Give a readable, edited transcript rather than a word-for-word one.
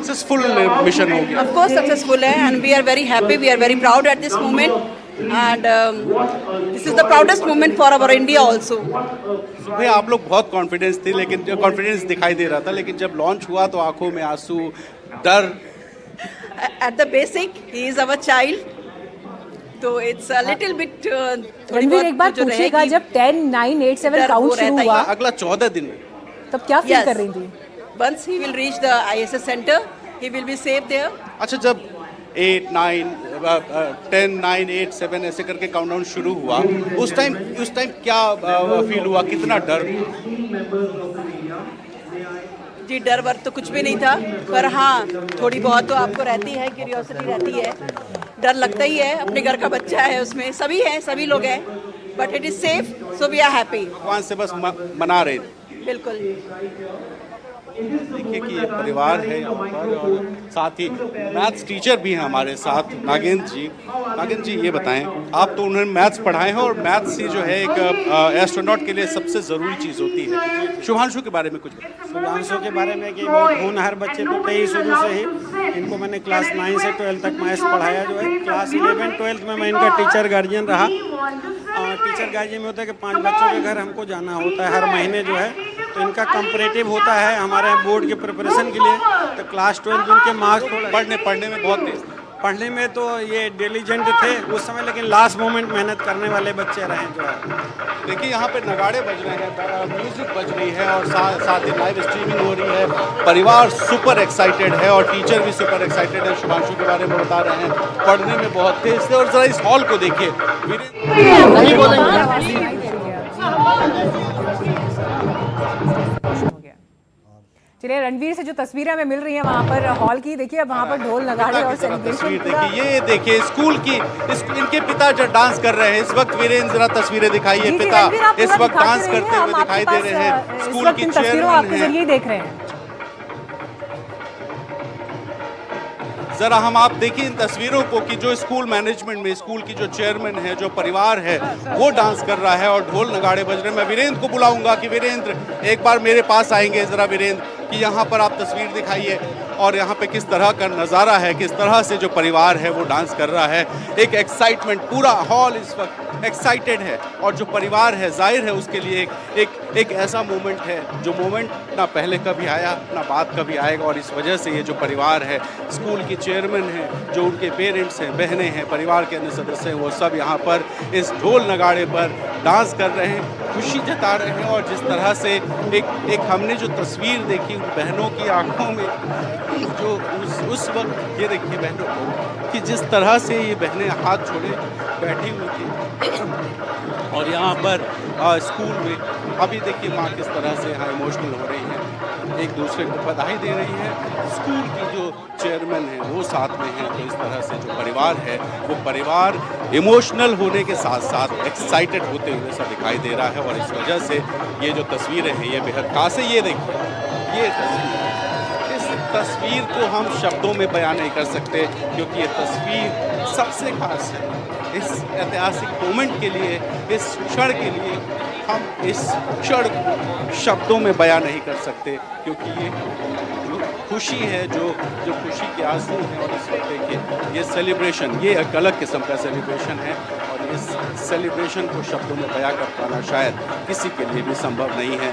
Successful mission हो गया। Of course successful है and we are very happy, we are very proud at this moment and this is the proudest moment for our India also. भाई आप लोग बहुत confidence थी, लेकिन जो कॉन्फिडेंस दिखाई दे रहा था, लेकिन जब लॉन्च हुआ तो आंखों में आंसू, डर। At the basic he is our child, तो it's a little bit Ranveer एक बार पूछिएगा, जब 10, 9, 8, 7 काउंट शुरू हुआ अगला 14 दिन में तब क्या फील कर रही थी? Once he will reach the ISS center, he will be safe there. अच्छा, जब 8, 9, 10, 9, 8, 7 ऐसे करके काउंटडाउन शुरू हुआ, उस टाइम क्या फील हुआ, कितना डर? जी डर वर तो कुछ भी नहीं था, पर हाँ थोड़ी बहुत तो आपको रहती है, क्यूरियोसिटी रहती है, डर लगता ही है, अपने घर का बच्चा है, उसमें सभी हैं, सभी लोग हैं, but it is safe, so we are happy. भगवान से बस मना रहे थे। बिल्कुल। देखिए कि ये परिवार है यहाँ पर, और साथ ही मैथ्स टीचर भी हैं हमारे साथ, नागेंद्र जी। नागेंद्र जी, ये बताएं, आप तो उन्होंने मैथ्स पढ़ाए हैं, और मैथ्स ही जो है एक एस्ट्रोनॉट के लिए सबसे ज़रूरी चीज़ होती है। शुभांशु के बारे में कुछ? शुभांशु के बारे में कि बहुत होनहार बच्चे तो थे ही शुरू से ही। इनको मैंने क्लास 9 से 12 तक मैथ्स पढ़ाया जो है। क्लास 11, 12 में मैं इनका टीचर गार्जियन रहा। टीचर गार्जियन में होता है कि 5 बच्चों के घर हमको जाना होता है हर महीने जो है, तो इनका कंपैरेटिव होता है हमारे बोर्ड के प्रिपरेशन के लिए। तो क्लास 12 में इनके मार्क्स थोड़ा पढ़ने में बहुत तेज, पढ़ने में तो ये डिलीजेंट थे उस समय, लेकिन लास्ट मोमेंट मेहनत करने वाले बच्चे रहे जो है। देखिए यहाँ पे नगाड़े बज रहे हैं, म्यूजिक बज रही है, और साथ ही लाइव स्ट्रीमिंग हो रही है। परिवार सुपर एक्साइटेड है और टीचर भी सुपर एक्साइटेड है। शुभांशु के बारे में बता रहे हैं, पढ़ने में बहुत तेज थे। और जरा इस हॉल को देखिए। चलिए, रणवीर से जो तस्वीरें हमें मिल रही हैं वहाँ पर हॉल की, देखिए अब वहाँ पर ढोल नगाड़े और सेलिब्रेशन। देखिए, ये देखिए स्कूल की, इनके पिता जो डांस कर रहे हैं इस वक्त। वीरेंद्र, जरा तस्वीरें दिखाइए। पिता इस वक्त डांस करते हुए दिखाई दे रहे हैं। स्कूल की तस्वीरों आपके जरिए देख रहे हैं। जरा हम आप देखिए इन तस्वीरों को कि जो स्कूल मैनेजमेंट में, स्कूल की जो चेयरमैन है, जो परिवार है, वो डांस कर रहा है और ढोल नगाड़े बज रहे हैं। मैं वीरेंद्र को बुलाऊंगा कि वीरेंद्र एक बार मेरे पास आएंगे। जरा वीरेंद्र, कि यहाँ पर आप तस्वीर दिखाइए और यहाँ पे किस तरह का नज़ारा है, किस तरह से जो परिवार है वो डांस कर रहा है। एक एक्साइटमेंट, पूरा हॉल इस वक्त एक्साइटेड है, और जो परिवार है जाहिर है उसके लिए एक ऐसा मोमेंट है जो मोमेंट ना पहले कभी आया ना बाद कभी आएगा। और इस वजह से ये जो परिवार है, स्कूल की चेयरमैन है, जो उनके पेरेंट्स हैं, बहनें हैं, परिवार के अन्य सदस्य हैं, वो सब यहाँ पर इस ढोल नगाड़े पर डांस कर रहे हैं, खुशी जता रहे हैं। और जिस तरह से एक हमने जो तस्वीर देखी बहनों की आंखों में, जो उस वक्त, ये देखिए बहनों को कि जिस तरह से ये बहनें हाथ जोड़े बैठी हुई थी, और यहाँ पर स्कूल में अभी देखिए माँ किस तरह से यहाँ इमोशनल हो रही है, एक दूसरे को बधाई दे रही है। स्कूल की जो चेयरमैन है वो साथ में है। तो इस तरह से जो परिवार है वो परिवार इमोशनल होने के साथ साथ एक्साइटेड होते हुए सा दिखाई दे रहा है। और इस वजह से ये जो तस्वीरें हैं ये बेहद खास है। ये देखिए, ये तस्वीर को हम शब्दों में बयान नहीं कर सकते, क्योंकि ये तस्वीर सबसे खास है। इस ऐतिहासिक मोमेंट के लिए, इस क्षण के लिए हम इस क्षण को शब्दों में बयान नहीं कर सकते, क्योंकि ये खुशी है, जो खुशी के आंसू हैं। और इस वक्त देखिए ये सेलिब्रेशन, ये एक अलग किस्म का सेलिब्रेशन है, और इस सेलिब्रेशन को शब्दों में बयां कर पाना शायद किसी के लिए भी संभव नहीं है।